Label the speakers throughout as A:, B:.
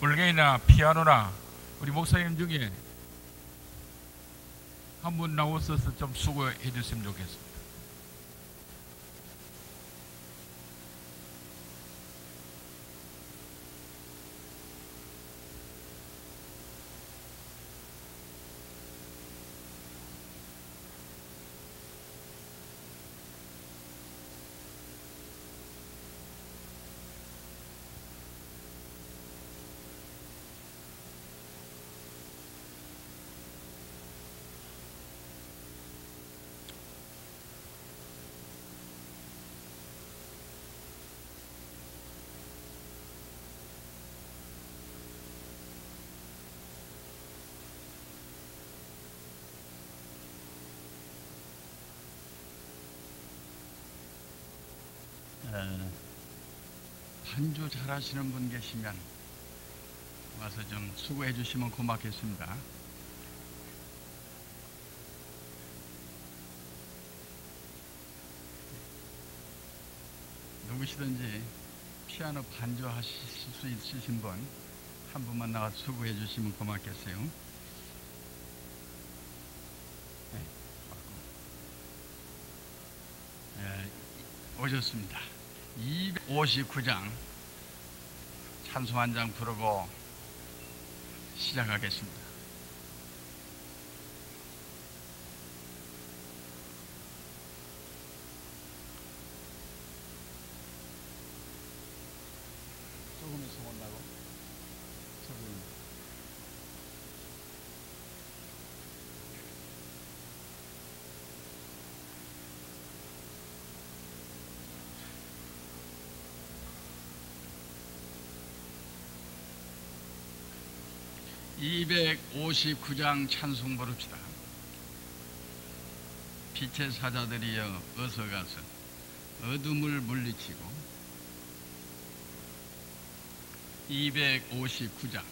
A: 올게이나 피아노나 우리 목사님 중에 한 분 나오셔서 좀 수고해 주시면 좋겠습니다.
B: 반주 잘하시는 분 계시면 와서 좀 수고해 주시면 고맙겠습니다. 누구시든지 피아노 반주하실 수 있으신 분 한 분만 나와서 수고해 주시면 고맙겠어요. 오셨습니다. 259장 찬송 한 장 부르고 시작하겠습니다. 조금에서 온다고? 조금. (259장) 찬송 부릅시다. 빛의 사자들이여 어서 가서 어둠을 물리치고. 259장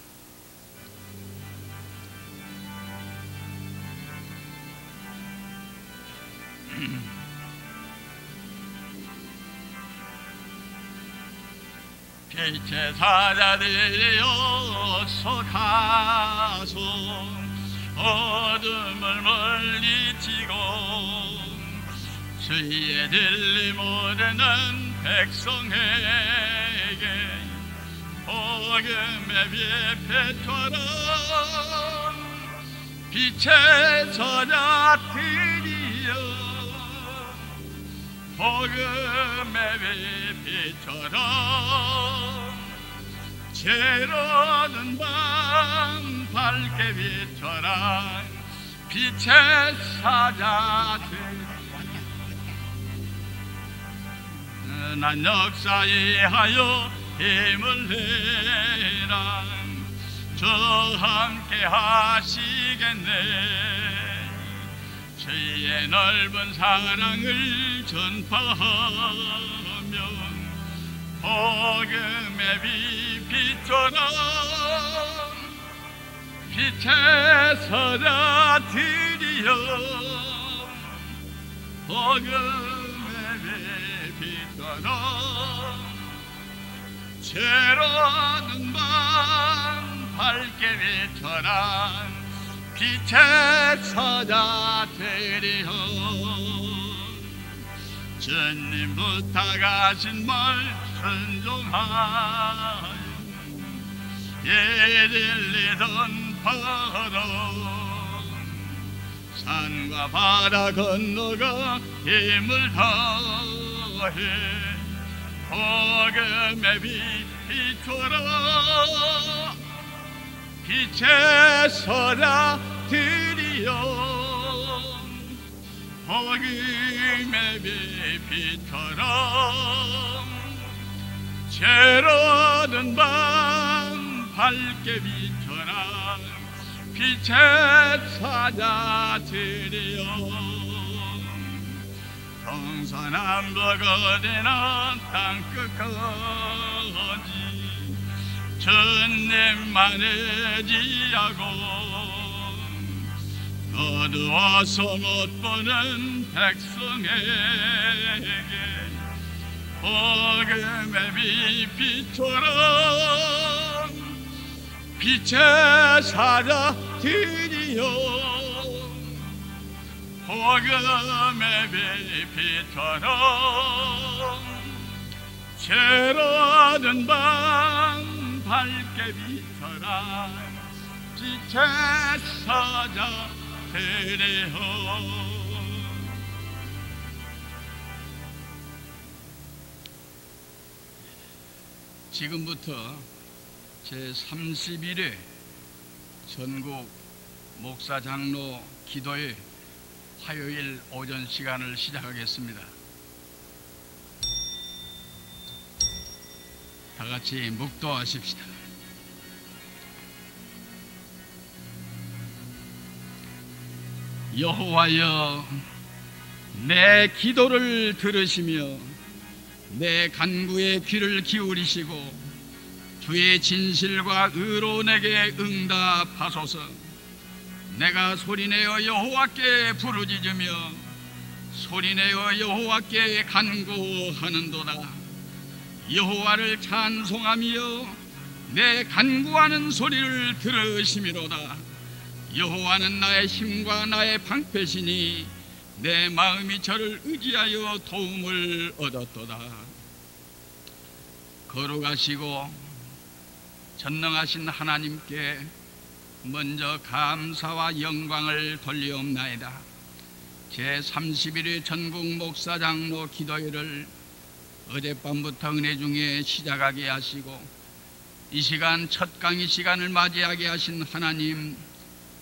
B: 빛의 사자들이여 어서 가서 어둠을 물리치고 주의 진리 모르는 백성에게 복음의 빛 비춰라. 빛의 사자들이여 복음의 빛 비춰라. 죄로는 밤 밝게 비춰라. 빛의 사자들 난 역사에 하여 힘을 내라. 저 함께 하시겠네. 주의 넓은 사랑을 전파하며 복음의 빛 비춰라. 빛의 사자들이여 복음의 빛 비춰라. 죄로는 밤 밝게 비춰라. 빛의 사자들이여 주님 부탁하신 말 순종하여 예들리던 바로 산과 바다 건너가 힘을 다해 복음의 빛 비춰라. 빛의 사자들이여 복음의 빛 비춰라. 죄로는 밤 밝게 비춰라. 빛의 사자들이여 동서남북 어디나 땅끝까지 주님만을 지하고 어두워서 못 보는 백성에게 복음의 빛 비춰라. 빛의 사자들이여 복음의 빛처럼 죄로는 밤 밝게 비춰라 빛의 사자들이여. 지금부터 제31회 전국 목사 장로 기도회 화요일 오전 시간을 시작하겠습니다. 다 같이 묵도하십시다. 여호와여, 내 기도를 들으시며 내 간구에 귀를 기울이시고 주의 진실과 의로 내게 응답하소서. 내가 소리내어 여호와께 부르짖으며 소리내어 여호와께 간구하는도다. 여호와를 찬송하며 내 간구하는 소리를 들으시미로다. 여호와는 나의 힘과 나의 방패시니 내 마음이 저를 의지하여 도움을 얻었도다. 거룩하시고 전능하신 하나님께 먼저 감사와 영광을 돌리옵나이다. 제31회 전국 목사 장로 기도회를 어젯밤부터 은혜 중에 시작하게 하시고 이 시간 첫 강의 시간을 맞이하게 하신 하나님,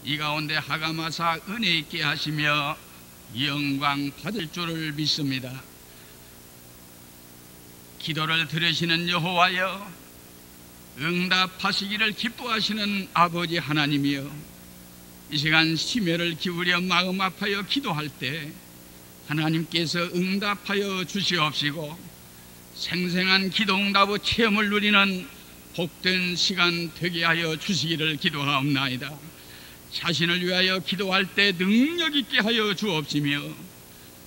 B: 이 가운데 하가마사 은혜 있게 하시며 영광 받을 줄을 믿습니다. 기도를 들으시는 여호와여, 응답하시기를 기뻐하시는 아버지 하나님이여, 이 시간 심혈을 기울여 마음 아파여 기도할 때 하나님께서 응답하여 주시옵시고 생생한 기도 응답의 체험을 누리는 복된 시간 되게 하여 주시기를 기도하옵나이다. 자신을 위하여 기도할 때 능력 있게 하여 주옵시며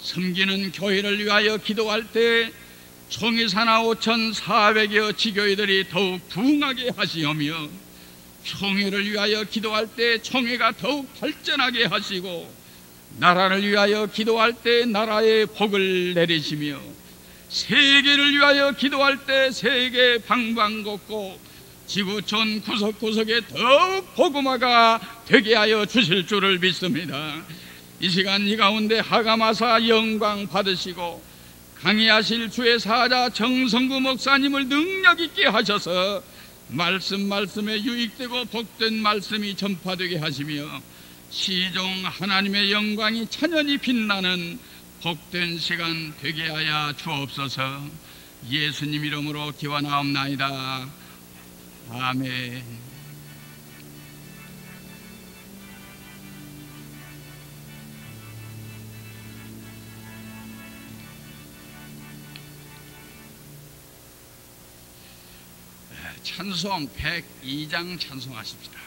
B: 섬기는 교회를 위하여 기도할 때 총회사나 5,400여 지교회들이 더욱 부흥하게 하시오며 총회를 위하여 기도할 때 총회가 더욱 발전하게 하시고 나라를 위하여 기도할 때 나라의 복을 내리시며 세계를 위하여 기도할 때 세계 방방곡곡 지구촌 구석구석에 더욱 복음화가 되게 하여 주실 줄을 믿습니다. 이 시간 이 가운데 하가마사 영광 받으시고 강의하실 주의 사자 정성구 목사님을 능력 있게 하셔서 말씀에 유익되고 복된 말씀이 전파되게 하시며 시종 하나님의 영광이 찬연히 빛나는 복된 시간 되게 하여 주옵소서. 예수님 이름으로 기원하옵나이다. 아멘. 찬송 102장 찬송하십시다.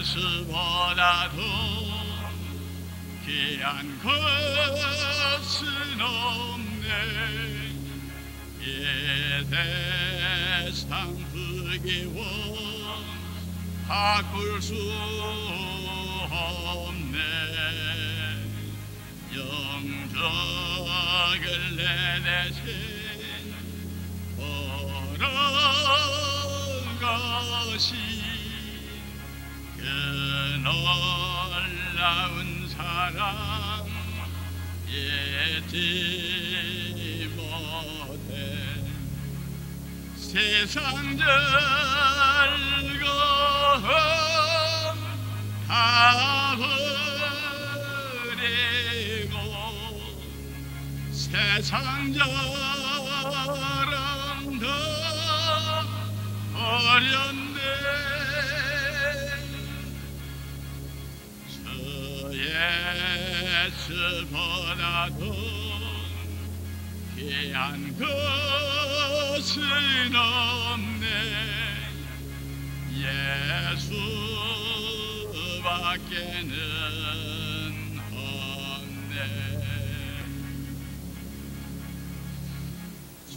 B: 예수보다도 귀한 것은 없네. 이 세상 부귀원 바꿀 수 없네. 영적을 내 대신 보는 것이 그 놀라운 사랑 잊지 못해. 세상 즐거움 다 버리고 세상 자랑도 버렸네. 예수보다도 귀한 것은 없네. 예수밖에는 없네. 주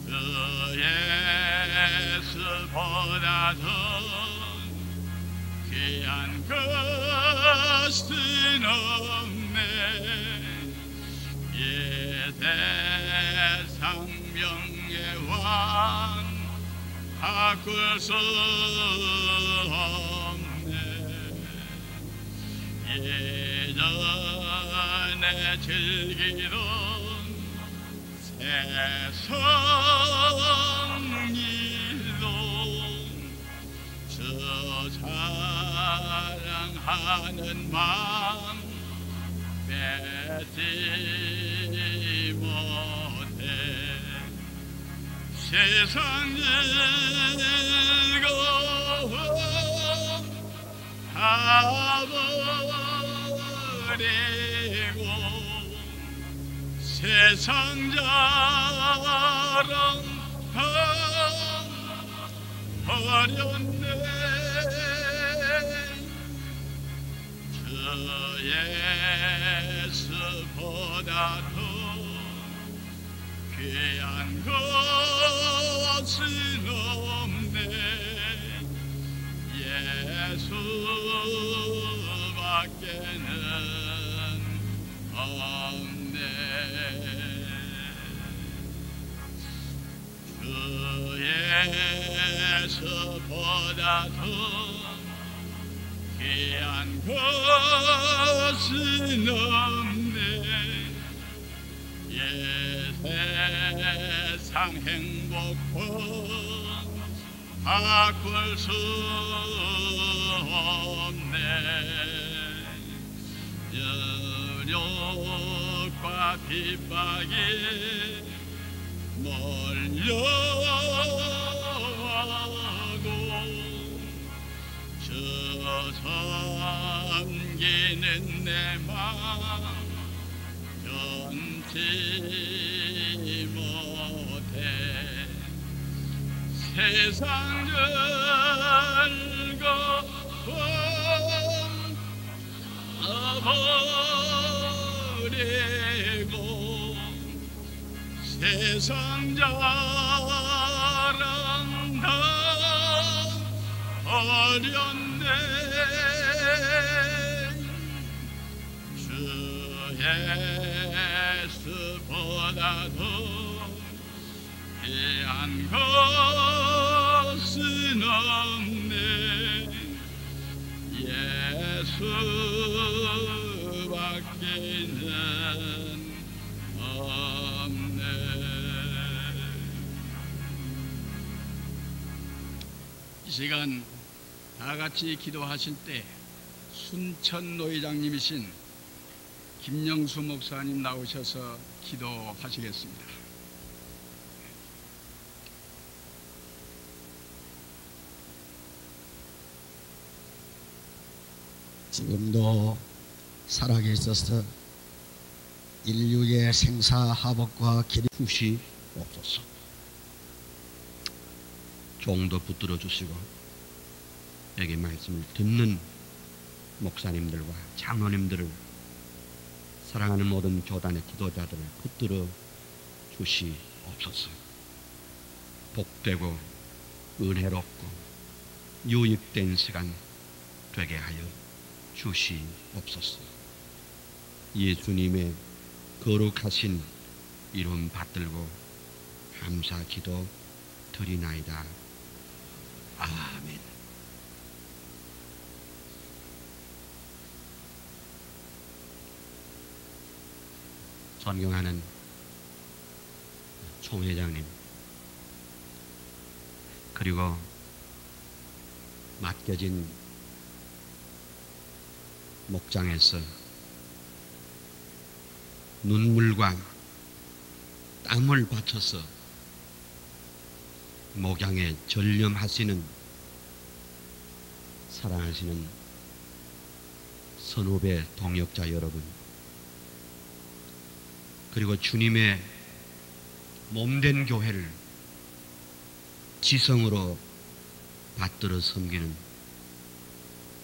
B: 예수보다도 귀한 것은 없네. 이 세상 명예왕 바꿀 수 없네. 예전에 즐기던 세상 일로 저 사랑하는 마음 뺏지 못해. 세상 즐거움 다 버리고 세상 자랑 다 버렸네. 주 예수보다도 귀한 것은 없네. 예수밖에는 없네. 주 예수보다도 귀한 것은 없네. 세상 행복은 바꿀 수 없네. 연욕과 핍박이 몰려오고 저 섬기는 내 마음 견지 못해. 세상 즐거움 버리고 세상 자랑 다 버렸네. 주 예수보다도 귀한 것은 없네. 예수밖에는 없네. 이 시간 다 같이 기도하실 때 순천 노회장님이신 김영수 목사님 나오셔서 기도하시겠습니다.
C: 지금도 살아계셔서 인류의 생사화복과 길이 주시옵소서. 종도 붙들어 주시고 여기 말씀을 듣는 목사님들과 장로님들을 사랑하는 모든 교단의 지도자들을 붙들어 주시옵소서. 복되고 은혜롭고 유익된 시간 되게 하여 주시옵소서. 예수님의 거룩하신 이름 받들고 감사 기도 드리나이다. 아멘. 존경하는 총회장님, 그리고 맡겨진 목장에서 눈물과 땀을 바쳐서 목양에 전념하시는 사랑하시는 선후배 동역자 여러분, 그리고 주님의 몸된 교회를 지성으로 받들어 섬기는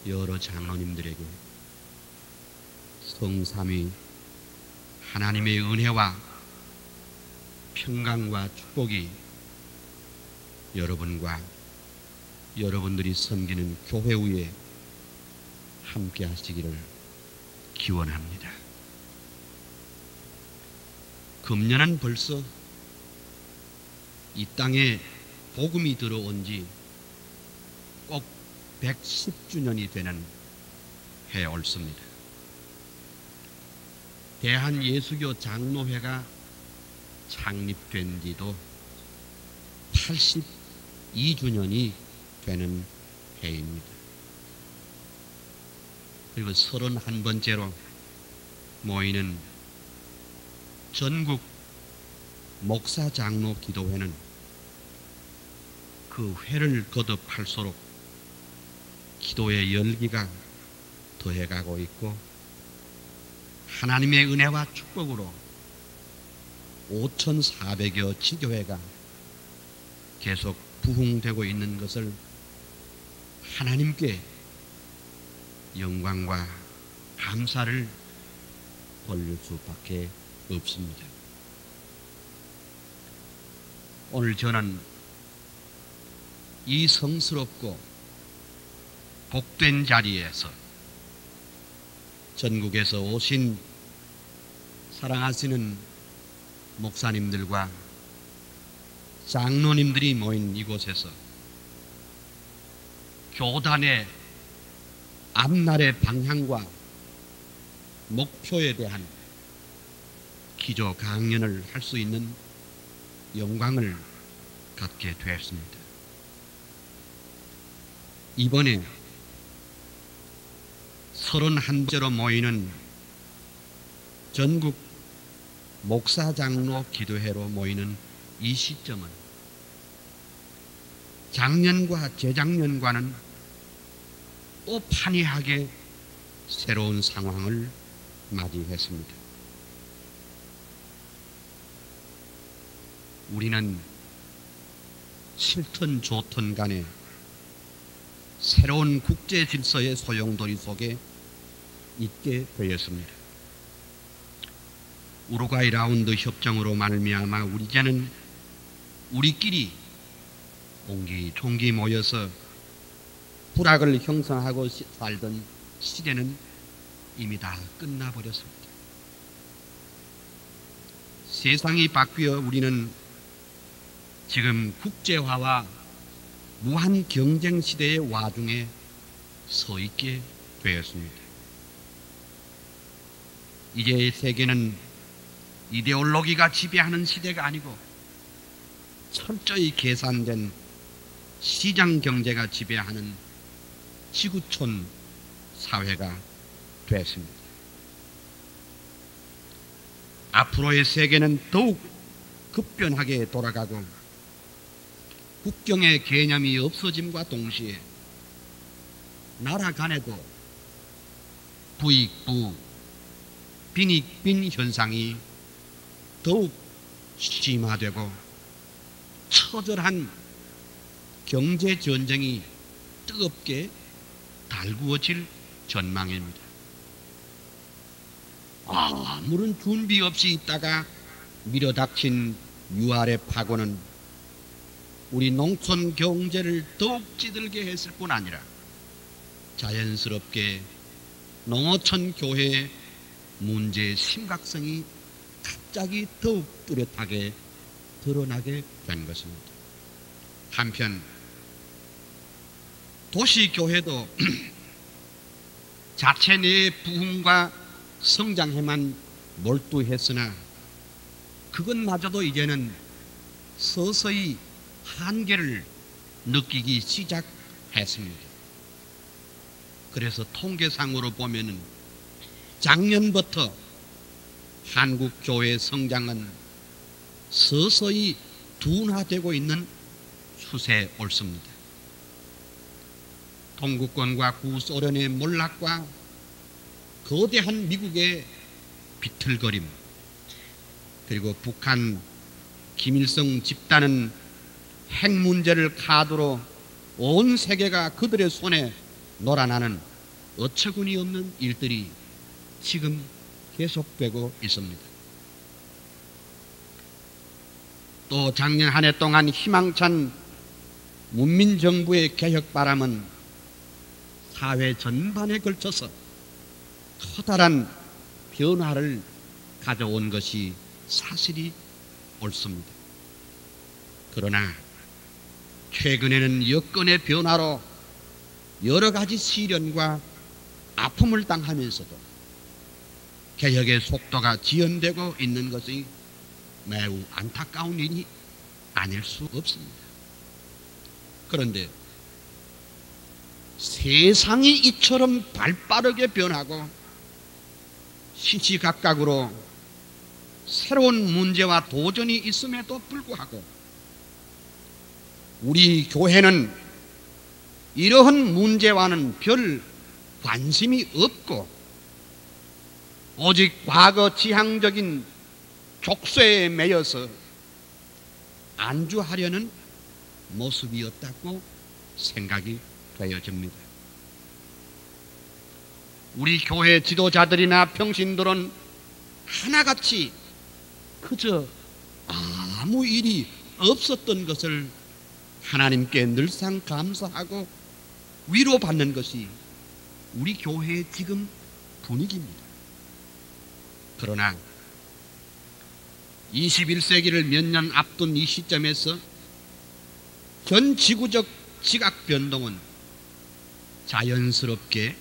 C: 여러 장로님들에게 성삼위 하나님의 은혜와 평강과 축복이 여러분과 여러분들이 섬기는 교회 위에 함께 하시기를 기원합니다. 금년은 벌써 이 땅에 복음이 들어온 지 꼭 110주년이 되는 해 옳습니다. 대한예수교 장로회가 창립된 지도 82주년이 되는 해입니다. 그리고 31번째로 모이는 전국 목사 장로 기도회는 그 회를 거듭할수록 기도의 열기가 더해가고 있고 하나님의 은혜와 축복으로 5,400여 지교회가 계속 부흥되고 있는 것을 하나님께 영광과 감사를 돌릴 수밖에 없습니다. 오늘 저는 이 성스럽고 복된 자리에서 전국에서 오신 사랑하시는 목사님들과 장로님들이 모인 이곳에서 교단의 앞날의 방향과 목표에 대한 기조 강연을 할 수 있는 영광을 갖게 되었습니다. 이번에 31번째로 모이는 전국 목사 장로 기도회로 모이는 이 시점은 작년과 재작년과는 또 판이하게 새로운 상황을 맞이했습니다. 우리는 싫든 좋든 간에 새로운 국제 질서의 소용돌이 속에 있게 되었습니다. 우루과이 라운드 협정으로 말미암아 이제는 우리끼리 옹기종기 모여서 불악을 형성하고 살던 시대는 이미 다 끝나버렸습니다. 세상이 바뀌어 우리는 지금 국제화와 무한 경쟁 시대의 와중에 서 있게 되었습니다. 이제 세계는 이데올로기가 지배하는 시대가 아니고 철저히 계산된 시장 경제가 지배하는 지구촌 사회가 됐습니다. 앞으로의 세계는 더욱 급변하게 돌아가고 국경의 개념이 없어짐과 동시에 나라 간에도 부익부, 빈익빈 현상이 더욱 심화되고 처절한 경제전쟁이 뜨겁게 달구어질 전망입니다. 아무런 준비 없이 있다가 밀어닥친 유알의 파고는 우리 농촌 경제를 더욱 찌들게 했을 뿐 아니라 자연스럽게 농어촌 교회의 문제의 심각성이 갑자기 더욱 뚜렷하게 드러나게 된 것입니다. 한편 도시교회도 자체 내의 부흥과 성장에만 몰두했으나 그것마저도 이제는 서서히 한계를 느끼기 시작했습니다. 그래서 통계상으로 보면은 작년부터 한국 교회 성장은 서서히 둔화되고 있는 추세에 옳습니다. 동구권과 구소련의 몰락과 거대한 미국의 비틀거림, 그리고 북한 김일성 집단은 핵 문제를 카드로 온 세계가 그들의 손에 놀아나는 어처구니 없는 일들이 지금 계속되고 있습니다. 또 작년 한 해 동안 희망찬 문민정부의 개혁 바람은 사회 전반에 걸쳐서 커다란 변화를 가져온 것이 사실이 옳습니다. 그러나 최근에는 여건의 변화로 여러 가지 시련과 아픔을 당하면서도 개혁의 속도가 지연되고 있는 것이 매우 안타까운 일이 아닐 수 없습니다. 그런데 세상이 이처럼 발빠르게 변하고 시시각각으로 새로운 문제와 도전이 있음에도 불구하고 우리 교회는 이러한 문제와는 별 관심이 없고 오직 과거 지향적인 족쇄에 매여서 안주하려는 모습이었다고 생각이 되어집니다. 우리 교회 지도자들이나 평신들은 하나같이 그저 아무 일이 없었던 것을 하나님께 늘상 감사하고 위로받는 것이 우리 교회의 지금 분위기입니다. 그러나 21세기를 몇 년 앞둔 이 시점에서 전 지구적 지각 변동은 자연스럽게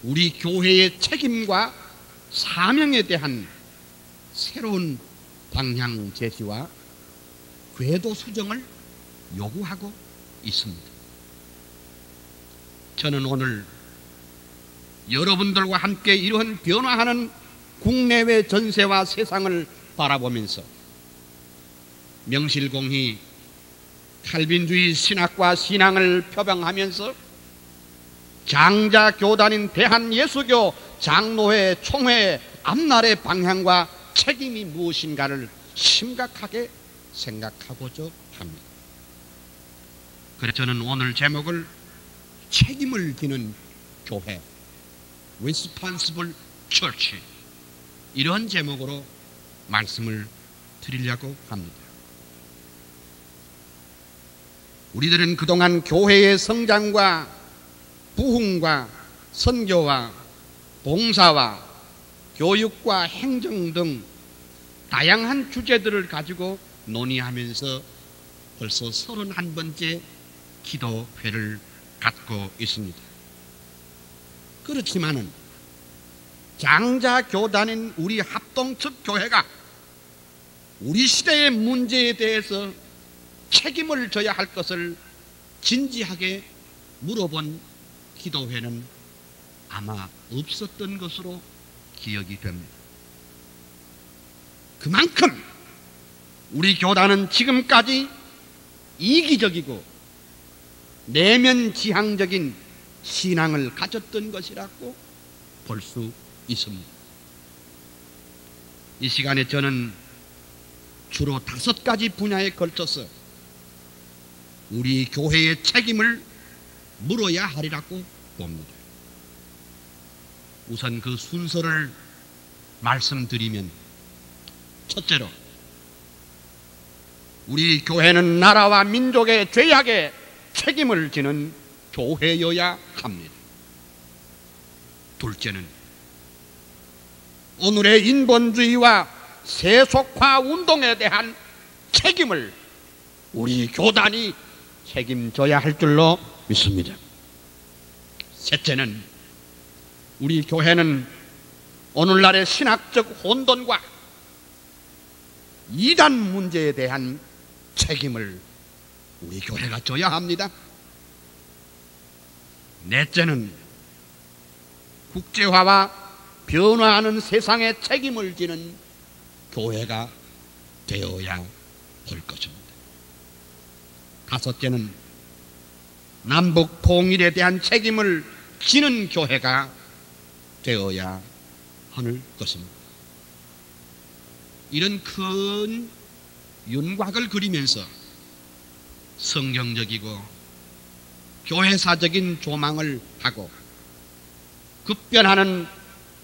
C: 우리 교회의 책임과 사명에 대한 새로운 방향 제시와 궤도 수정을 요구하고 있습니다. 저는 오늘 여러분들과 함께 이러한 변화하는 국내외 전세와 세상을 바라보면서 명실공히 칼빈주의 신학과 신앙을 표방하면서 장자 교단인 대한예수교 장로회 총회 앞날의 방향과 책임이 무엇인가를 심각하게 생각하고자 합니다. 그래서 저는 오늘 제목을 책임을 지는 교회, Responsible Church, 이런 제목으로 말씀을 드리려고 합니다. 우리들은 그동안 교회의 성장과 부흥과 선교와 봉사와 교육과 행정 등 다양한 주제들을 가지고 논의하면서 벌써 31번째 기도회를 갖고 있습니다. 그렇지만은 장자교단인 우리 합동측 교회가 우리 시대의 문제에 대해서 책임을 져야 할 것을 진지하게 물어본 기도회는 아마 없었던 것으로 기억이 됩니다. 그만큼 우리 교단은 지금까지 이기적이고 내면 지향적인 신앙을 가졌던 것이라고 볼 수 있습니다. 이 시간에 저는 주로 5가지 분야에 걸쳐서 우리 교회의 책임을 물어야 하리라고 봅니다. 우선 그 순서를 말씀드리면, 첫째로 우리 교회는 나라와 민족의 죄악에 책임을 지는 교회여야 합니다. 둘째는 오늘의 인본주의와 세속화 운동에 대한 책임을 우리 교단이 책임져야 할 줄로 믿습니다. 셋째는 우리 교회는 오늘날의 신학적 혼돈과 이단 문제에 대한 책임을 우리 교회가 져야 합니다. 넷째는 국제화와 변화하는 세상에 책임을 지는 교회가 되어야 할 것입니다. 다섯째는 남북 통일에 대한 책임을 지는 교회가 되어야 하는 것입니다. 이런 큰 윤곽을 그리면서 성경적이고 교회사적인 조망을 하고 급변하는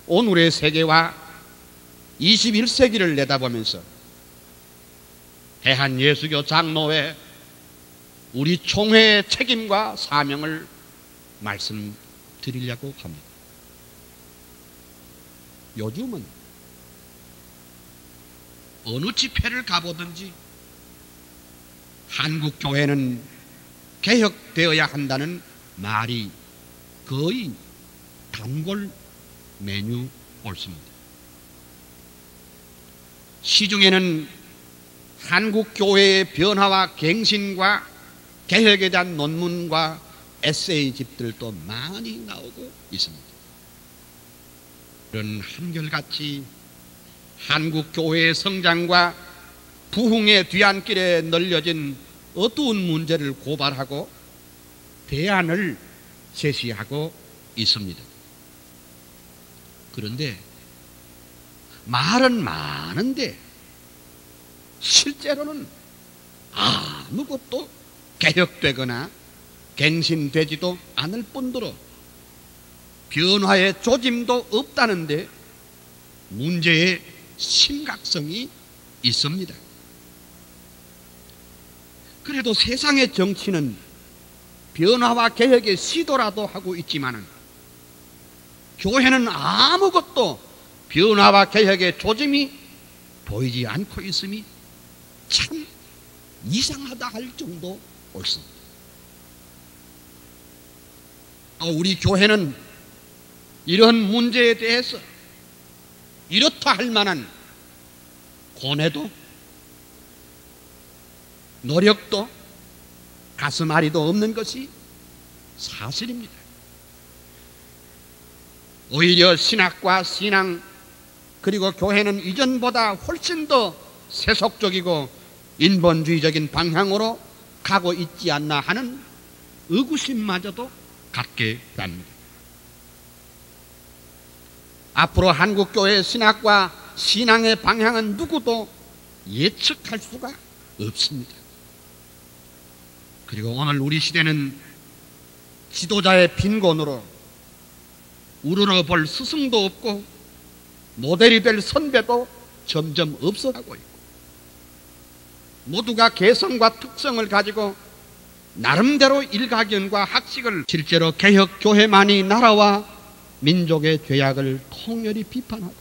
C: 오늘의 세계와 21세기를 내다보면서 대한예수교 장로회 우리 총회의 책임과 사명을 말씀드리려고 합니다. 요즘은 어느 집회를 가보든지 한국 교회는 개혁되어야 한다는 말이 거의 단골 메뉴 옳습니다. 시중에는 한국 교회의 변화와 갱신과 개혁에 대한 논문과 에세이집들도 많이 나오고 있습니다. 이런 한결같이 한국 교회의 성장과 부흥의 뒤안길에 널려진 어두운 문제를 고발하고 대안을 제시하고 있습니다. 그런데 말은 많은데 실제로는 아무것도 개혁되거나 갱신되지도 않을 뿐더러 변화의 조짐도 없다는데 문제의 심각성이 있습니다. 그래도 세상의 정치는 변화와 개혁의 시도라도 하고 있지만은 교회는 아무것도 변화와 개혁의 조짐이 보이지 않고 있음이 참 이상하다 할 정도 옳습니다. 우리 교회는 이런 문제에 대해서 이렇다 할 만한 고뇌도 노력도 가슴앓이도 없는 것이 사실입니다. 오히려 신학과 신앙 그리고 교회는 이전보다 훨씬 더 세속적이고 인본주의적인 방향으로 가고 있지 않나 하는 의구심마저도 갖게 됩니다. 앞으로 한국교회의 신학과 신앙의 방향은 누구도 예측할 수가 없습니다. 그리고 오늘 우리 시대는 지도자의 빈곤으로 우러러 볼 스승도 없고 모델이 될 선배도 점점 없어가고 있고 모두가 개성과 특성을 가지고 나름대로 일가견과 학식을 실제로 개혁교회만이 나라와 민족의 죄악을 통렬히 비판하고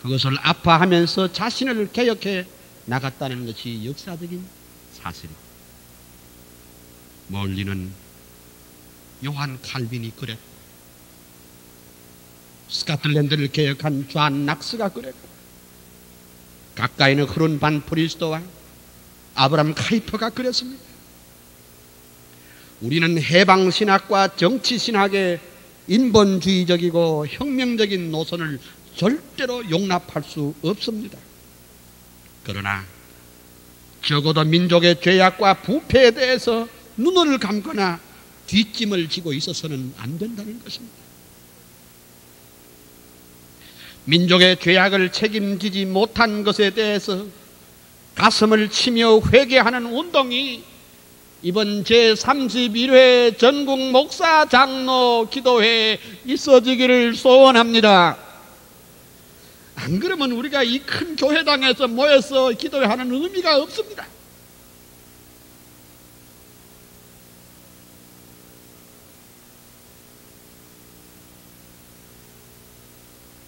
C: 그것을 아파하면서 자신을 개혁해 나갔다는 것이 역사적인 사실입니다. 멀리는 요한 칼빈이 그랬고 스코틀랜드를 개혁한 존 낙스가 그랬고 가까이는 흐른 반 프리스토와 아브람 카이퍼가 그랬습니다. 우리는 해방신학과 정치신학의 인본주의적이고 혁명적인 노선을 절대로 용납할 수 없습니다. 그러나 적어도 민족의 죄악과 부패에 대해서 눈을 감거나 뒷짐을 지고 있어서는 안 된다는 것입니다. 민족의 죄악을 책임지지 못한 것에 대해서 가슴을 치며 회개하는 운동이 이번 제31회 전국 목사 장로 기도회에 있어지기를 소원합니다. 안 그러면 우리가 이 큰 교회당에서 모여서 기도하는 의미가 없습니다.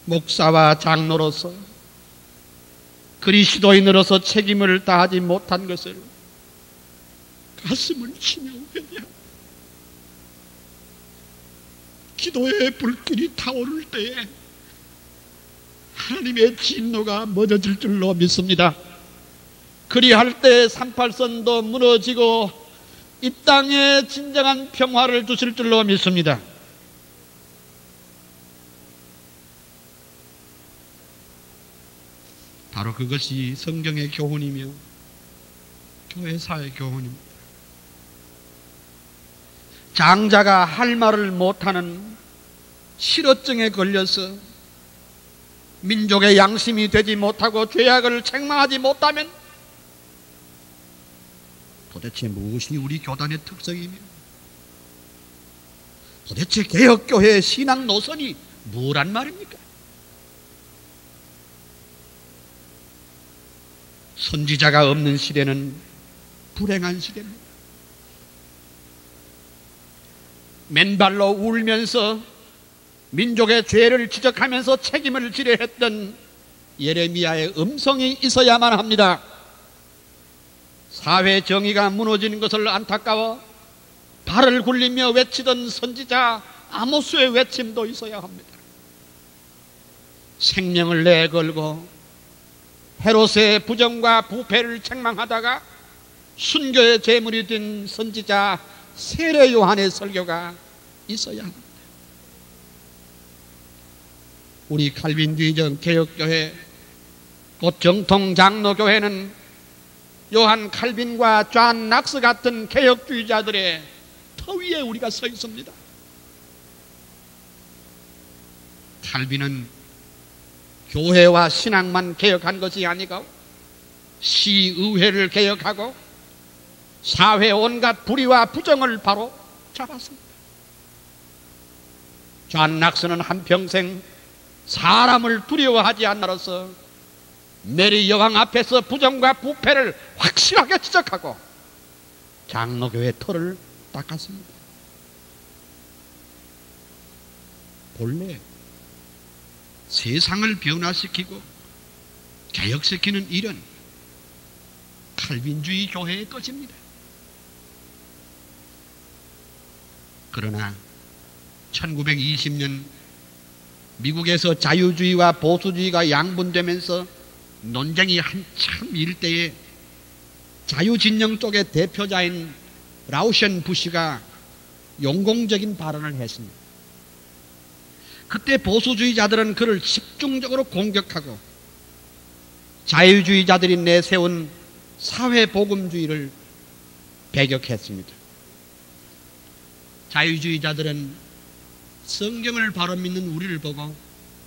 C: 목사와 장로로서 그리스도인으로서 책임을 다하지 못한 것을 가슴을 치며 회개합니다. 기도의 불길이 타오를 때에 하나님의 진노가 멎어질 줄로 믿습니다. 그리할 때 38선도 무너지고 이 땅에 진정한 평화를 주실 줄로 믿습니다. 바로 그것이 성경의 교훈이며 교회사의 교훈입니다. 장자가 할 말을 못하는 실어증에 걸려서 민족의 양심이 되지 못하고 죄악을 책망하지 못하면 도대체 무엇이 우리 교단의 특성이며 도대체 개혁교회의 신앙 노선이 뭐란 말입니까? 선지자가 없는 시대는 불행한 시대입니다. 맨발로 울면서 민족의 죄를 지적하면서 책임을 지려 했던 예레미야의 음성이 있어야만 합니다. 사회 정의가 무너지는 것을 안타까워 발을 굴리며 외치던 선지자 아모스의 외침도 있어야 합니다. 생명을 내걸고 헤롯의 부정과 부패를 책망하다가 순교의 제물이 된 선지자 세례 요한의 설교가 있어야 합니다. 우리 칼빈주의적 개혁교회 곧 정통 장로교회는 요한 칼빈과 존 낙스 같은 개혁주의자들의 터 위에 우리가 서 있습니다. 칼빈은 교회와 신앙만 개혁한 것이 아니고 시의회를 개혁하고 사회 온갖 불의와 부정을 바로 잡았습니다. 존 낙스는 한평생 사람을 두려워하지 않아서 메리 여왕 앞에서 부정과 부패를 확실하게 지적하고 장로교회 털을 닦았습니다. 본래 세상을 변화시키고 개혁시키는 일은 칼빈주의 교회의 것입니다. 그러나 1920년 미국에서 자유주의와 보수주의가 양분되면서 논쟁이 한참 일때에 자유진영 쪽의 대표자인 라우션 부시가 용공적인 발언을 했습니다. 그때 보수주의자들은 그를 집중적으로 공격하고 자유주의자들이 내세운 사회복음주의를 배격했습니다. 자유주의자들은 성경을 바로 믿는 우리를 보고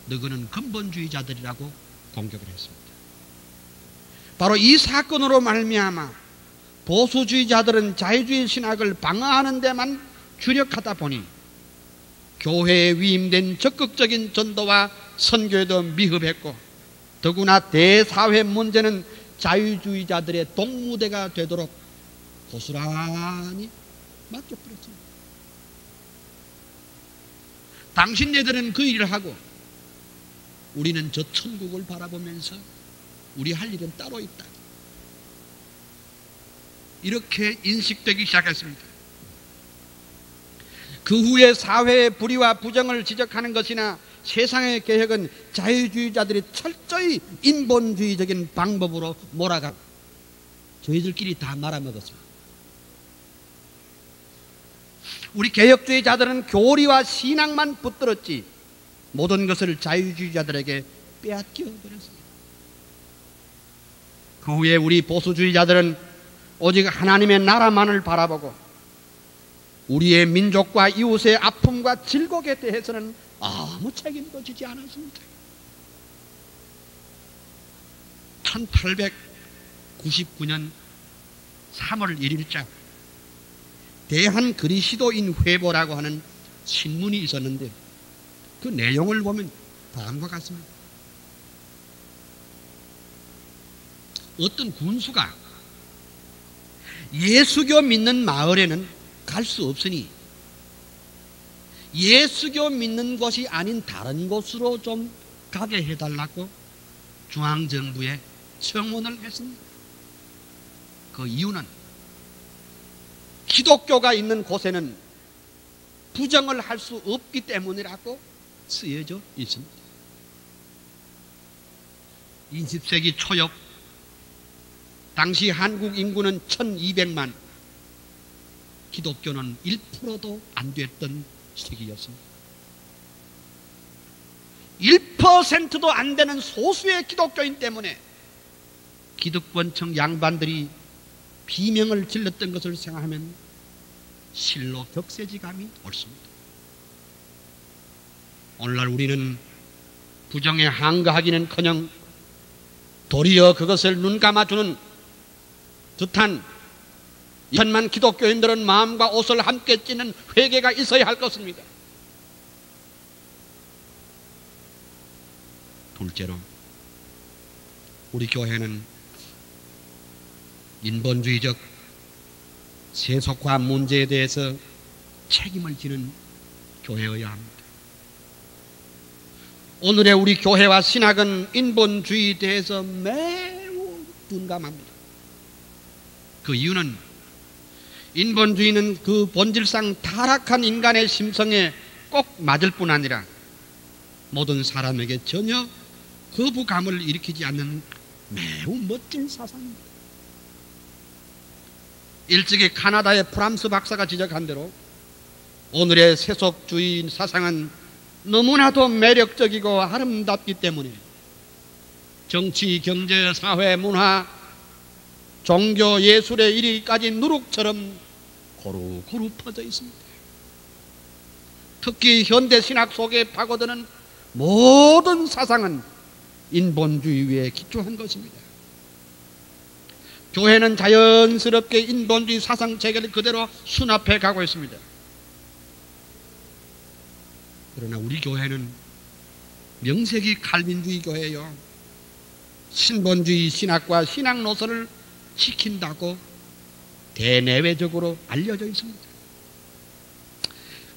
C: 너희는 근본주의자들이라고 공격을 했습니다. 바로 이 사건으로 말미암아 보수주의자들은 자유주의 신학을 방어하는 데만 주력하다 보니 교회에 위임된 적극적인 전도와 선교에도 미흡했고 더구나 대사회 문제는 자유주의자들의 동무대가 되도록 고스란히 맡겨버렸습니다. 당신네들은 그 일을 하고 우리는 저 천국을 바라보면서 우리 할 일은 따로 있다. 이렇게 인식되기 시작했습니다. 그 후에 사회의 불의와 부정을 지적하는 것이나 세상의 개혁은 자유주의자들이 철저히 인본주의적인 방법으로 몰아가고 저희들끼리 다 말아먹었습니다. 우리 개혁주의자들은 교리와 신앙만 붙들었지 모든 것을 자유주의자들에게 빼앗겨 버렸습니다. 그 후에 우리 보수주의자들은 오직 하나님의 나라만을 바라보고 우리의 민족과 이웃의 아픔과 질곡에 대해서는 아무 책임도 지지 않았습니다. 1899년 3월 1일자 대한 그리스도인 회보라고 하는 신문이 있었는데 그 내용을 보면 다음과 같습니다. 어떤 군수가 예수교 믿는 마을에는 갈 수 없으니 예수교 믿는 곳이 아닌 다른 곳으로 좀 가게 해달라고 중앙정부에 청원을 했습니다. 그 이유는 기독교가 있는 곳에는 부정을 할 수 없기 때문이라고 쓰여져 있습니다. 20세기 초엽 당시 한국 인구는 1200만, 기독교는 1%도 안 됐던 시기였습니다. 1%도 안 되는 소수의 기독교인 때문에 기득권층 양반들이 비명을 질렀던 것을 생각하면 실로 격세지감이 옳습니다. 오늘날 우리는 부정에 항거하기는커녕 도리어 그것을 눈감아주는 듯한 천만 기독교인들은 마음과 옷을 함께 찢는 회개가 있어야 할 것입니다. 둘째로 우리 교회는 인본주의적 세속화 문제에 대해서 책임을 지는 교회여야 합니다. 오늘의 우리 교회와 신학은 인본주의에 대해서 매우 둔감합니다. 그 이유는 인본주의는 그 본질상 타락한 인간의 심성에 꼭 맞을 뿐 아니라 모든 사람에게 전혀 거부감을 일으키지 않는 매우 멋진 사상입니다. 일찍이 카나다의 프람스 박사가 지적한 대로 오늘의 세속주의 사상은 너무나도 매력적이고 아름답기 때문에 정치, 경제, 사회, 문화, 종교, 예술의 이리까지 누룩처럼 고루고루 퍼져 있습니다. 특히 현대 신학 속에 파고드는 모든 사상은 인본주의 위에 기초한 것입니다. 교회는 자연스럽게 인본주의 사상 체계를 그대로 수납해 가고 있습니다. 그러나 우리 교회는 명색이 칼빈주의 교회요, 신본주의 신학과 신학 노선을 지킨다고 대내외적으로 알려져 있습니다.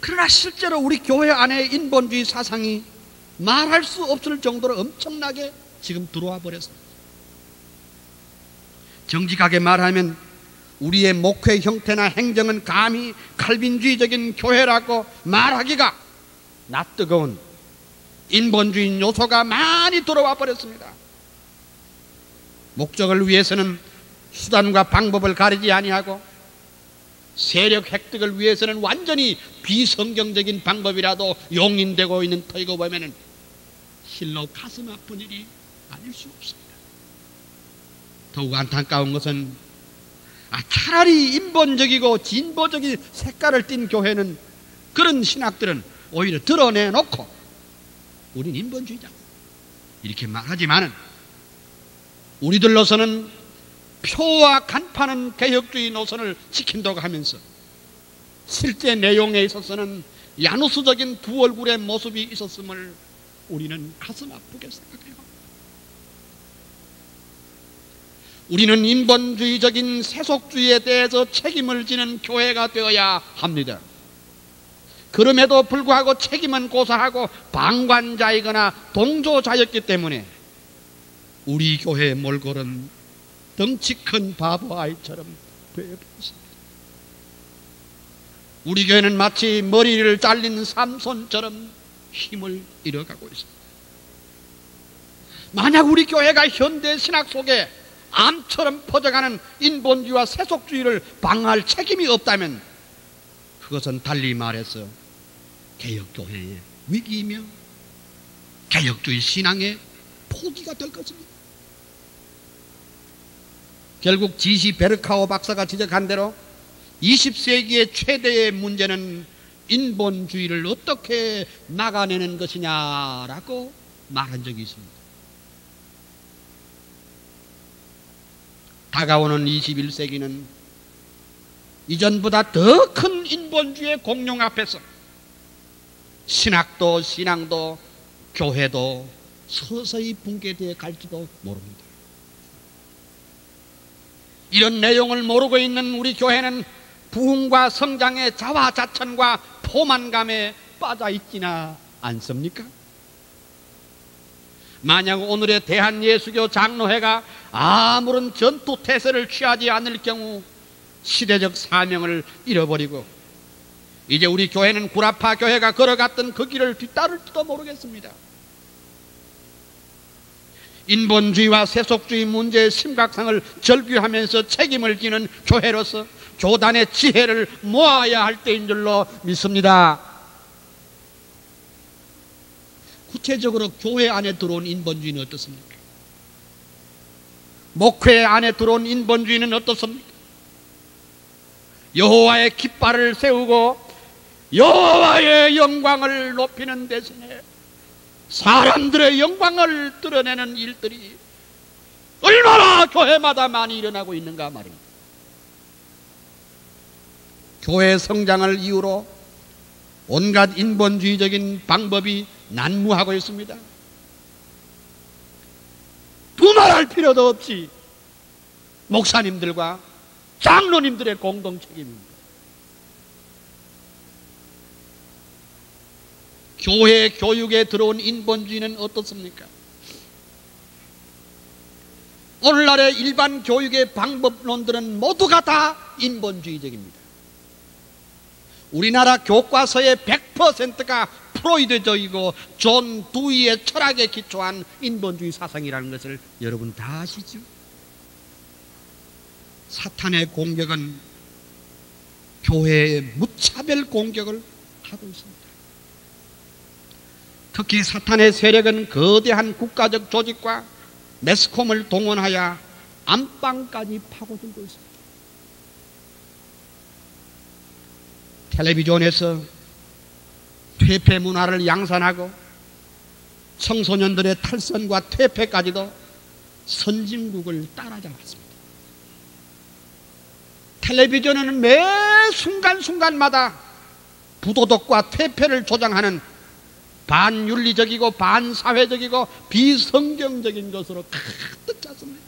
C: 그러나 실제로 우리 교회 안에 인본주의 사상이 말할 수 없을 정도로 엄청나게 지금 들어와 버렸습니다. 정직하게 말하면 우리의 목회 형태나 행정은 감히 칼빈주의적인 교회라고 말하기가 낯뜨거운 인본주의 요소가 많이 들어와 버렸습니다. 목적을 위해서는 수단과 방법을 가리지 아니하고 세력 획득을 위해서는 완전히 비성경적인 방법이라도 용인되고 있는 터이고 보면은 실로 가슴 아픈 일이 아닐 수 없습니다. 더욱 안타까운 것은 차라리 인본적이고 진보적인 색깔을 띤 교회는, 그런 신학들은 오히려 드러내놓고 우린 인본주의자 이렇게 말하지만은 우리들로서는 표와 간파는 개혁주의 노선을 지킨다고 하면서 실제 내용에 있어서는 야누스적인 두 얼굴의 모습이 있었음을 우리는 가슴 아프게 생각해요. 우리는 인본주의적인 세속주의에 대해서 책임을 지는 교회가 되어야 합니다. 그럼에도 불구하고 책임은 고사하고 방관자이거나 동조자였기 때문에 우리 교회의 몰골은 덩치 큰 바보 아이처럼 되어버렸습니다. 우리 교회는 마치 머리를 잘린 삼손처럼 힘을 잃어가고 있습니다. 만약 우리 교회가 현대 신학 속에 암처럼 퍼져가는 인본주의와 세속주의를 방어할 책임이 없다면 그것은 달리 말해서 개혁교회의 위기이며 개혁주의 신앙의 포기가 될 것입니다. 결국 지시 베르카오 박사가 지적한 대로 20세기의 최대의 문제는 인본주의를 어떻게 막아내는 것이냐라고 말한 적이 있습니다. 다가오는 21세기는 이전보다 더 큰 인본주의의 공룡 앞에서 신학도 신앙도 교회도 서서히 붕괴되어 갈지도 모릅니다. 이런 내용을 모르고 있는 우리 교회는 부흥과 성장의 자화자찬과 포만감에 빠져 있지나 않습니까? 만약 오늘의 대한예수교 장로회가 아무런 전투 태세를 취하지 않을 경우 시대적 사명을 잃어버리고 이제 우리 교회는 구라파 교회가 걸어갔던 그 길을 뒤따를지도 모르겠습니다. 인본주의와 세속주의 문제의 심각성을 절규하면서 책임을 지는 교회로서 교단의 지혜를 모아야 할 때인 줄로 믿습니다. 구체적으로 교회 안에 들어온 인본주의는 어떻습니까? 목회 안에 들어온 인본주의는 어떻습니까? 여호와의 깃발을 세우고 여호와의 영광을 높이는 대신에 사람들의 영광을 드러내는 일들이 얼마나 교회마다 많이 일어나고 있는가 말입니다. 교회 성장을 이유로 온갖 인본주의적인 방법이 난무하고 있습니다. 두말할 필요도 없이 목사님들과 장로님들의 공동 책임입니다. 교회 교육에 들어온 인본주의는 어떻습니까? 오늘날의 일반 교육의 방법론들은 모두가 다 인본주의적입니다. 우리나라 교과서의 100%가 프로이드적이고 존 두이의 철학에 기초한 인본주의 사상이라는 것을 여러분 다 아시죠? 사탄의 공격은 교회의 무차별 공격을 하고 있습니다. 특히 사탄의 세력은 거대한 국가적 조직과 매스컴을 동원하여 안방까지 파고들고 있습니다. 텔레비전에서 퇴폐 문화를 양산하고 청소년들의 탈선과 퇴폐까지도 선진국을 따라잡았습니다. 텔레비전에는 매 순간순간마다 부도덕과 퇴폐를 조장하는 반윤리적이고 반사회적이고 비성경적인 것으로 가득 찼습니다.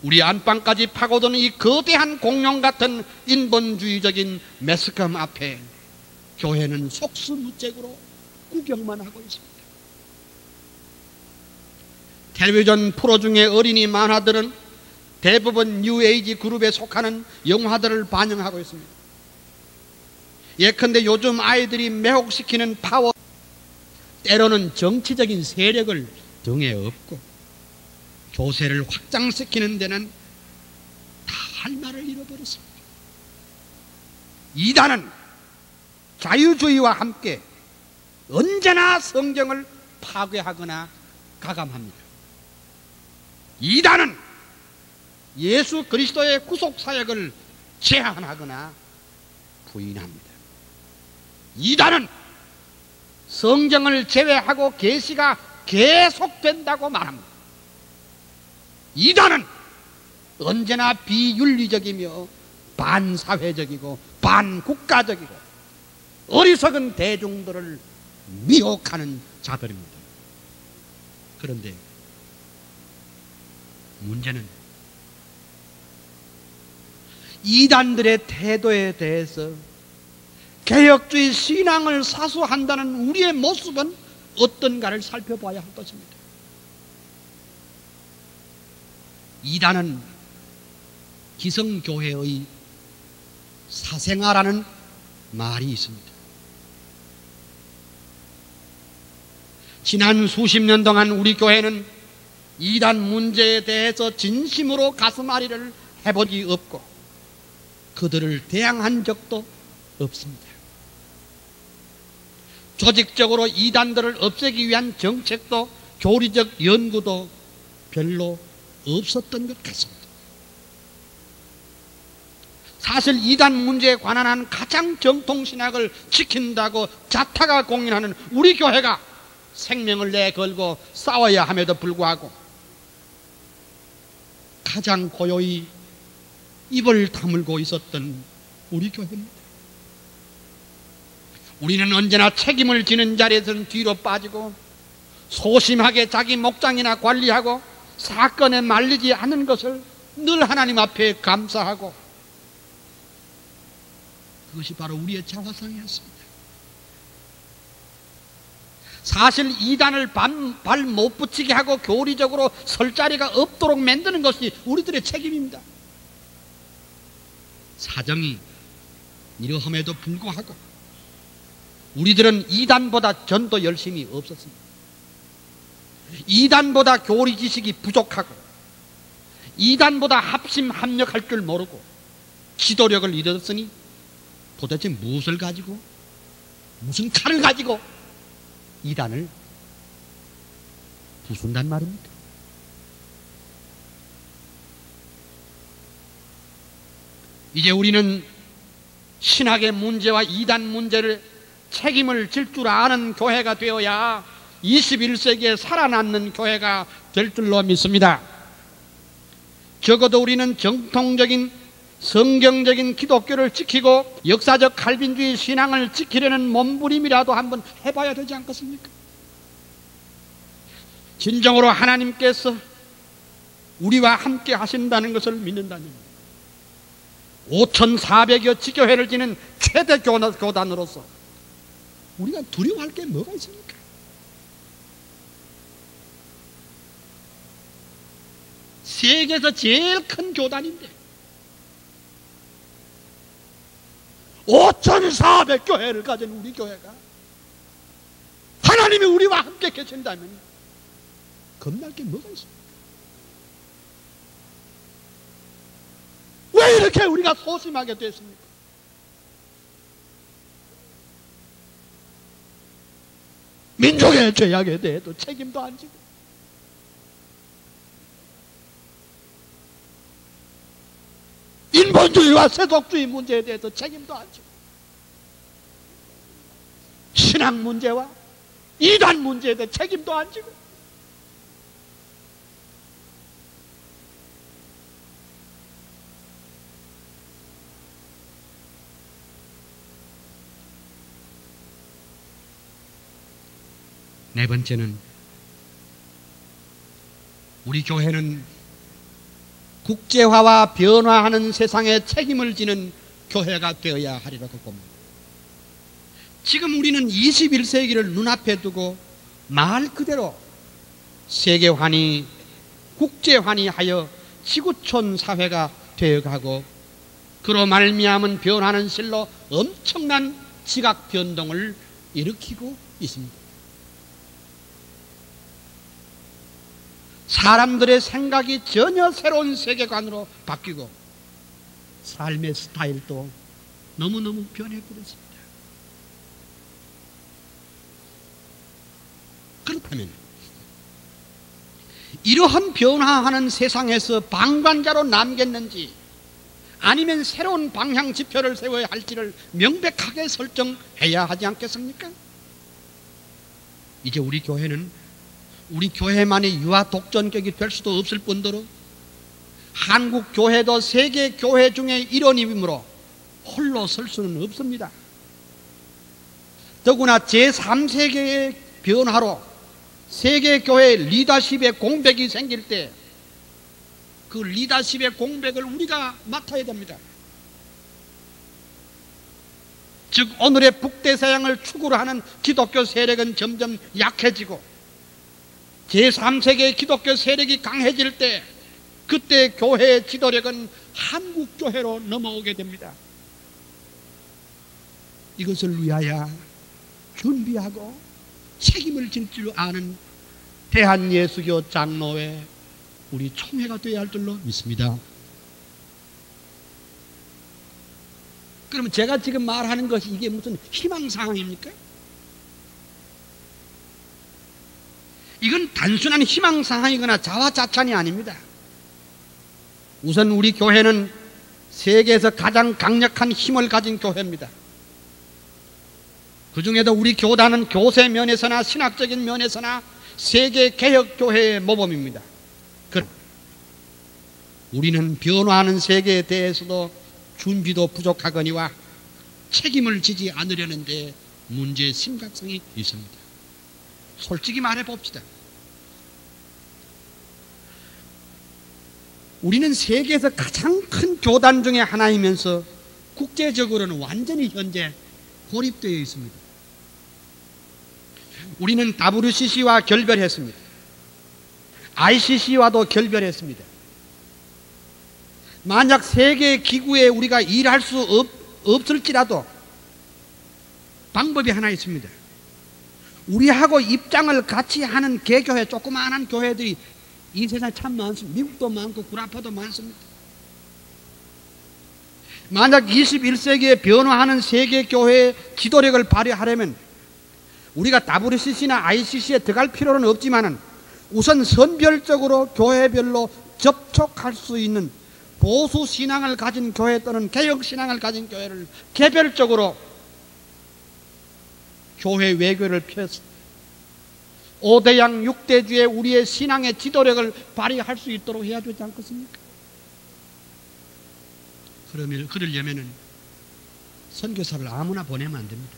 C: 우리 안방까지 파고드는 이 거대한 공룡 같은 인본주의적인 매스컴 앞에 교회는 속수무책으로 구경만 하고 있습니다. 텔레비전 프로 중에 어린이 만화들은 대부분 뉴에이지 그룹에 속하는 영화들을 반영하고 있습니다. 예컨대 요즘 아이들이 매혹시키는 파워, 때로는 정치적인 세력을 등에 업고 교세를 확장시키는 데는 다 할 말을 잃어버렸습니다. 이단은 자유주의와 함께 언제나 성경을 파괴하거나 가감합니다. 이단은 예수 그리스도의 구속사역을 제한하거나 부인합니다. 이단은 성경을 제외하고 계시가 계속된다고 말합니다. 이단은 언제나 비윤리적이며 반사회적이고 반국가적이고 어리석은 대중들을 미혹하는 자들입니다. 그런데 문제는 이단들의 태도에 대해서 개혁주의 신앙을 사수한다는 우리의 모습은 어떤가를 살펴봐야 할 것입니다. 이단은 기성교회의 사생아라는 말이 있습니다. 지난 수십 년 동안 우리 교회는 이단 문제에 대해서 진심으로 가슴앓이를 해본 적이 없고 그들을 대항한 적도 없습니다. 조직적으로 이단들을 없애기 위한 정책도 교리적 연구도 별로 없었던 것 같습니다. 사실 이단 문제에 관한 한 가장 정통신학을 지킨다고 자타가 공인하는 우리 교회가 생명을 내걸고 싸워야 함에도 불구하고 가장 고요히 입을 다물고 있었던 우리 교회입니다. 우리는 언제나 책임을 지는 자리에서는 뒤로 빠지고 소심하게 자기 목장이나 관리하고 사건에 말리지 않은 것을 늘 하나님 앞에 감사하고 그것이 바로 우리의 자화상이었습니다. 사실 이단을 발 못 붙이게 하고 교리적으로 설 자리가 없도록 만드는 것이 우리들의 책임입니다. 사정이 이러함에도 불구하고 우리들은 이단보다 전도 열심히 없었습니다. 이단보다 교리 지식이 부족하고 이단보다 합심 합력할 줄 모르고 지도력을 잃었으니 도대체 무엇을 가지고 무슨 칼을 가지고 이단을 부순단 말입니다. 이제 우리는 신학의 문제와 이단 문제를 책임을 질 줄 아는 교회가 되어야 21세기에 살아남는 교회가 될 줄로 믿습니다. 적어도 우리는 정통적인 성경적인 기독교를 지키고 역사적 칼빈주의 신앙을 지키려는 몸부림이라도 한번 해봐야 되지 않겠습니까? 진정으로 하나님께서 우리와 함께 하신다는 것을 믿는다면 5,400여 지교회를 지닌 최대 교단으로서 우리가 두려워할 게 뭐가 있습니까? 세계에서 제일 큰 교단인데 5,400교회를 가진 우리 교회가 하나님이 우리와 함께 계신다면 겁날 게 뭐가 있습니까? 왜 이렇게 우리가 소심하게 됐습니까? 민족의 죄악에 대해도 책임도 안 지고 인본주의와 세속주의 문제에 대해서 책임도 안 지고 신앙 문제와 이단 문제에 대해 책임도 안 지고 네 번째는 우리 교회는 국제화와 변화하는 세상에 책임을 지는 교회가 되어야 하리라고 봅니다. 지금 우리는 21세기를 눈앞에 두고 말 그대로 세계환이 국제환이하여 지구촌 사회가 되어가고 그로 말미암은 변화는 실로 엄청난 지각 변동을 일으키고 있습니다. 사람들의 생각이 전혀 새로운 세계관으로 바뀌고 삶의 스타일도 너무너무 변해버렸습니다. 그렇다면 이러한 변화하는 세상에서 방관자로 남겠는지 아니면 새로운 방향 지표를 세워야 할지를 명백하게 설정해야 하지 않겠습니까? 이제 우리 교회는 우리 교회만의 유아 독전격이 될 수도 없을 뿐더러 한국 교회도 세계 교회 중에 일원이므로 홀로 설 수는 없습니다. 더구나 제3세계의 변화로 세계 교회 리더십의 공백이 생길 때 그 리더십의 공백을 우리가 맡아야 됩니다. 즉 오늘의 북대서양을 축으로 하는 기독교 세력은 점점 약해지고 제3세계의 기독교 세력이 강해질 때 그때 교회의 지도력은 한국 교회로 넘어오게 됩니다. 이것을 위하여 준비하고 책임을 질 줄 아는 대한예수교 장로회 우리 총회가 되어야 할 줄로 믿습니다. 그러면 제가 지금 말하는 것이 이게 무슨 희망사항입니까? 이건 단순한 희망사항이거나 자화자찬이 아닙니다. 우선 우리 교회는 세계에서 가장 강력한 힘을 가진 교회입니다. 그 중에도 우리 교단은 교세 면에서나 신학적인 면에서나 세계 개혁교회의 모범입니다. 우리는 변화하는 세계에 대해서도 준비도 부족하거니와 책임을 지지 않으려는 데 문제의 심각성이 있습니다. 솔직히 말해 봅시다. 우리는 세계에서 가장 큰 교단 중에 하나이면서 국제적으로는 완전히 현재 고립되어 있습니다. 우리는 WCC와 결별했습니다. ICC와도 결별했습니다. 만약 세계 기구에 우리가 일할 수 없을지라도 방법이 하나 있습니다. 우리하고 입장을 같이 하는 개교회, 조그마한 교회들이 이 세상에 참 많습니다. 미국도 많고 구라파도 많습니다. 만약 21세기에 변화하는 세계교회의 지도력을 발휘하려면 우리가 WCC나 ICC에 들어갈 필요는 없지만 우선 선별적으로 교회별로 접촉할 수 있는 보수 신앙을 가진 교회 또는 개혁 신앙을 가진 교회를 개별적으로 교회 외교를 펴서 5대양 6대주의 우리의 신앙의 지도력을 발휘할 수 있도록 해야 되지 않겠습니까? 그러려면은 선교사를 아무나 보내면 안 됩니다.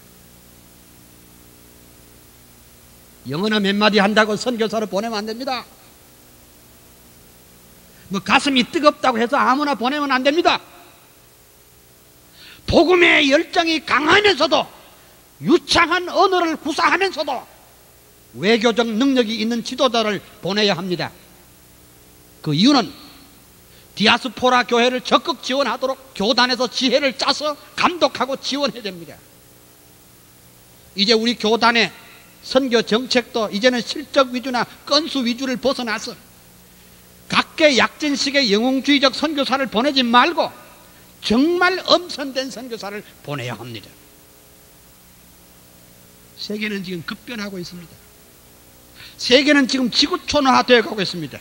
C: 영어나 몇 마디 한다고 선교사를 보내면 안 됩니다. 뭐 가슴이 뜨겁다고 해서 아무나 보내면 안 됩니다. 복음의 열정이 강하면서도 유창한 언어를 구사하면서도 외교적 능력이 있는 지도자를 보내야 합니다. 그 이유는 디아스포라 교회를 적극 지원하도록 교단에서 지혜를 짜서 감독하고 지원해야 됩니다. 이제 우리 교단의 선교 정책도 이제는 실적 위주나 건수 위주를 벗어나서 각계 약진식의 영웅주의적 선교사를 보내지 말고 정말 엄선된 선교사를 보내야 합니다. 세계는 지금 급변하고 있습니다. 세계는 지금 지구촌화되어 가고 있습니다.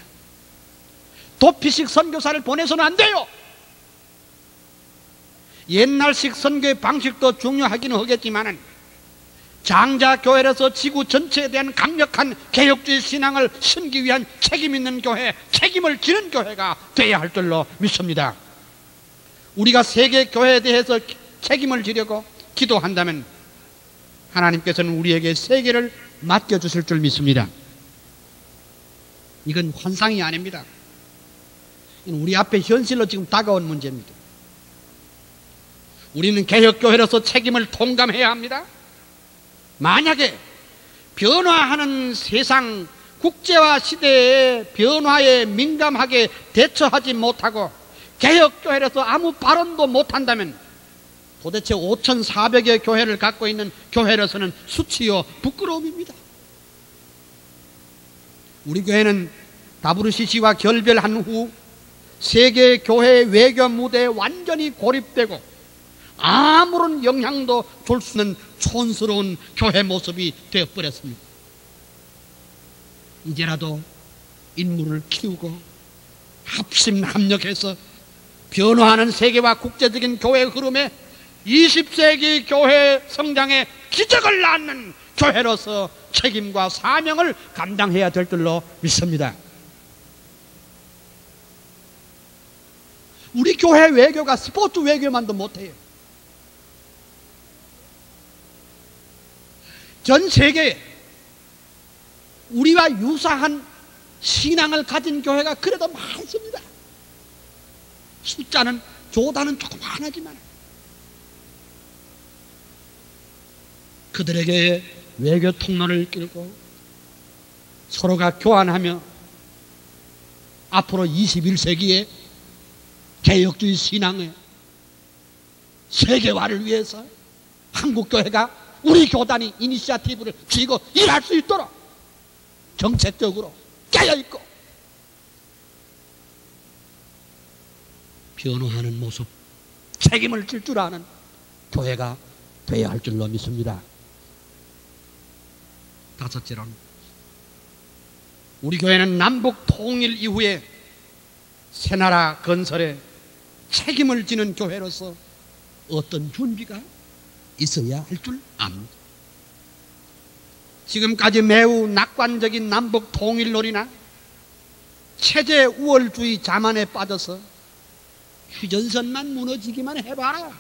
C: 도피식 선교사를 보내서는 안 돼요. 옛날식 선교의 방식도 중요하기는 하겠지만 장자교회에서 지구 전체에 대한 강력한 개혁주의 신앙을 심기 위한 책임 있는 교회, 책임을 지는 교회가 되어야 할 줄로 믿습니다. 우리가 세계 교회에 대해서 책임을 지려고 기도한다면 하나님께서는 우리에게 세계를 맡겨주실 줄 믿습니다. 이건 환상이 아닙니다. 우리 앞에 현실로 지금 다가온 문제입니다. 우리는 개혁교회로서 책임을 통감해야 합니다. 만약에 변화하는 세상, 국제화 시대의 변화에 민감하게 대처하지 못하고 개혁교회로서 아무 발언도 못한다면 도대체 5,400여 교회를 갖고 있는 교회로서는 수치요 부끄러움입니다. 우리 교회는 WCC와 결별한 후 세계 교회의 외교 무대에 완전히 고립되고 아무런 영향도 줄 수 없는 촌스러운 교회 모습이 되어버렸습니다. 이제라도 인물을 키우고 합심합력해서 변화하는 세계와 국제적인 교회의 흐름에 20세기 교회 성장의 기적을 낳는 교회로서 책임과 사명을 감당해야 될 줄로 믿습니다. 우리 교회 외교가 스포츠 외교만도 못해요. 전 세계에 우리와 유사한 신앙을 가진 교회가 그래도 많습니다. 숫자는 조단은 조그만하지만 그들에게 외교 통로를 끌고 서로가 교환하며 앞으로 21세기에 개혁주의 신앙의 세계화를 위해서 한국교회가 우리 교단이 이니시아티브를 쥐고 일할 수 있도록 정책적으로 깨어있고 변화하는 모습, 책임을 질 줄 아는 교회가 되어야 할 줄로 믿습니다. 다섯째로는 우리 교회는 남북 통일 이후에 새나라 건설에 책임을 지는 교회로서 어떤 준비가 있어야 할 줄 압니다. 지금까지 매우 낙관적인 남북 통일론이나 체제 우월주의 자만에 빠져서 휴전선만 무너지기만 해봐라.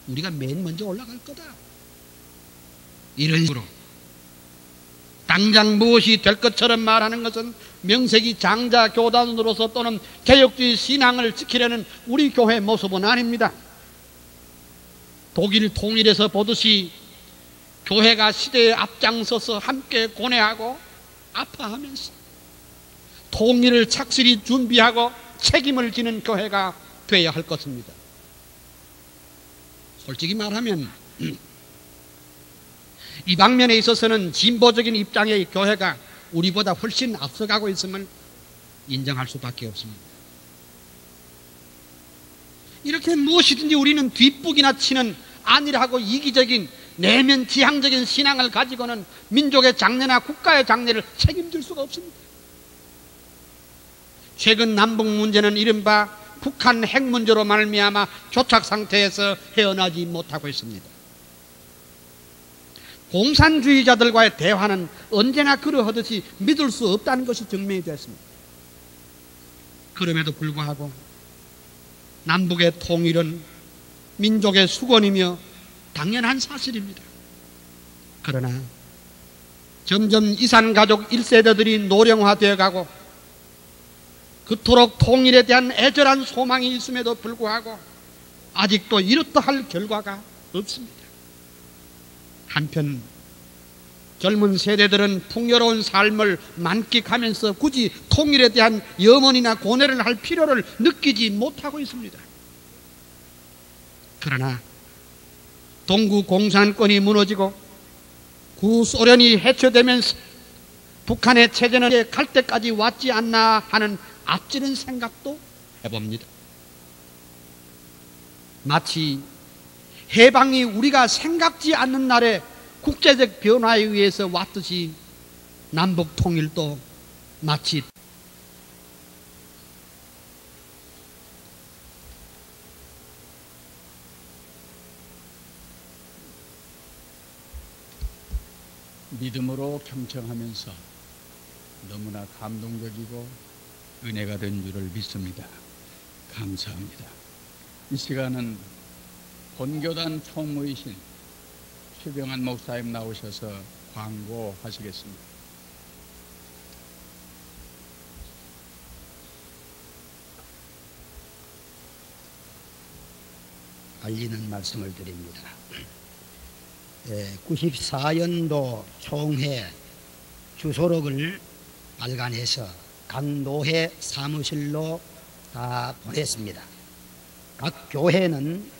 C: 우리가 맨 먼저 올라갈 거다. 이런 식으로 당장 무엇이 될 것처럼 말하는 것은 명색이 장자 교단으로서 또는 개혁주의 신앙을 지키려는 우리 교회의 모습은 아닙니다. 독일 통일에서 보듯이 교회가 시대에 앞장서서 함께 고뇌하고 아파하면서 통일을 착실히 준비하고 책임을 지는 교회가 되어야 할 것입니다. 솔직히 말하면 이 방면에 있어서는 진보적인 입장의 교회가 우리보다 훨씬 앞서가고 있음을 인정할 수밖에 없습니다. 이렇게 무엇이든지 우리는 뒷북이나 치는 안일하고 이기적인 내면 지향적인 신앙을 가지고는 민족의 장래나 국가의 장래를 책임질 수가 없습니다. 최근 남북 문제는 이른바 북한 핵 문제로 말미암아 교착 상태에서 헤어나지 못하고 있습니다. 공산주의자들과의 대화는 언제나 그러하듯이 믿을 수 없다는 것이 증명이 되었습니다. 그럼에도 불구하고 남북의 통일은 민족의 수건이며 당연한 사실입니다. 그러나 점점 이산가족 1세대들이 노령화되어 가고 그토록 통일에 대한 애절한 소망이 있음에도 불구하고 아직도 이렇다 할 결과가 없습니다. 한편 젊은 세대들은 풍요로운 삶을 만끽하면서 굳이 통일에 대한 염원이나 고뇌를 할 필요를 느끼지 못하고 있습니다. 그러나 동구 공산권이 무너지고 구소련이 해체되면서 북한의 체제는 갈 때까지 왔지 않나 하는 앞지른 생각도 해봅니다. 마치 해방이 우리가 생각지 않는 날에 국제적 변화에 의해서 왔듯이 남북 통일도 마치
B: 믿음으로 경청하면서 너무나 감동적이고 은혜가 된 줄을 믿습니다. 감사합니다. 이 시간은 본교단 총무이신 최병환 목사님 나오셔서 광고하시겠습니다.
D: 알리는 말씀을 드립니다. 94년도 총회 주소록을 발간해서 각 노회 사무실로 다 보냈습니다. 각 교회는